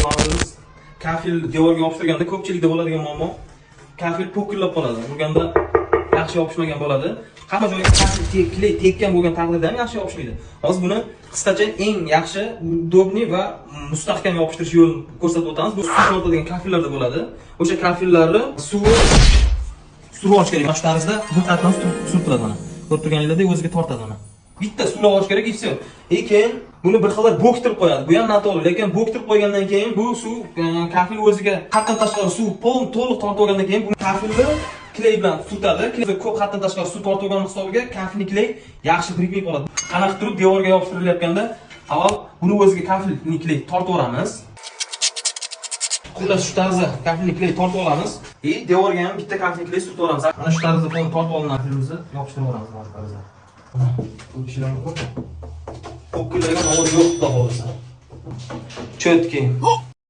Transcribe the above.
Biz kafil devorga yopishtirganda ko'pchilikda bo'ladigan muammo kafil po'killab qoladi. Urganda yaxshi yopishmagan bo'ladi. Hamma joyga kafil tekkan bo'lgan taqdirda ham yaxshi yopishmaydi. Hozir buni qisqacha eng yaxshi, udobniy va mustahkam yopishtirish yo'lini ko'rsatib o'tamiz. Bu suv tortadigan kafillarda bo'ladi. O'sha kafillarni suvi olish kerak. Mana shu tarzda bu tarafdan surtiladi mana. Ko'rib turganingizdek o'ziga tortadi mana. Bitta suv olish kerak, и все. Keyin buni bir xillar bo'ktirib qo'yadi. Bu ham noto'g'ri, lekin bo'ktirib qo'ygandan keyin bu suv kafil o'ziga haddan tashqari suv to'liq tortib olgandan keyin bu kafilni kley bilan surtadi. Ko'p haddan tashqari suv tortib olgan hisobiga kafilni kley yaxshi birikmay qoladi. Qanaqa turib devorga yopishtirilayotganda avval buni o'ziga kafilni kley tortib olamiz. Xuddi shu tarzda kafilni kley tortib olamiz. Devorga ham bitta kafilni kley surtib olamiz. Mana shu tarzda tortib olingan kafilimizni yopishtirib olamiz mana shu tarzda. Bu kishilarni ko'p. Po'killagan havo yo'q xudo xolisa. Cho'tki.